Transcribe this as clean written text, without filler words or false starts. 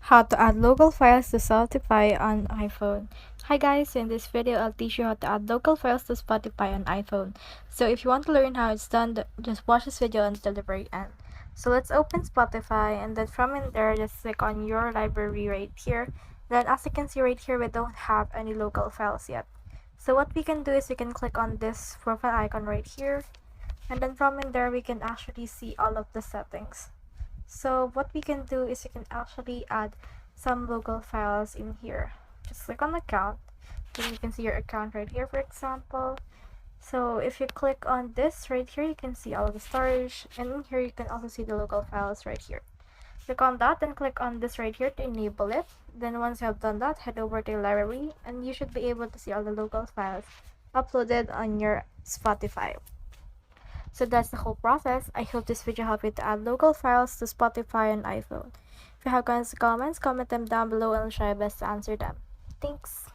How to add local files to Spotify on iPhone. Hi guys, in this video I'll teach you how to add local files to Spotify on iPhone. So if you want to learn how it's done, just watch this video until the very end. So let's open Spotify, and then from in there just click on your library right here. Then as you can see right here, we don't have any local files yet. So what we can do is we can click on this profile icon right here, and then from in there we can actually see all of the settings. So what we can do is you can actually add some local files in here. Just click on account, then you can see your account right here, for example. So if you click on this right here, you can see all of the storage, and in here you can also see the local files right here. Click on that and click on this right here to enable it. Then once you have done that, head over to your library and you should be able to see all the local files uploaded on your Spotify. So that's the whole process. I hope this video helped you to add local files to Spotify on iPhone. If you have comments, comment them down below and I'll try my best to answer them. Thanks!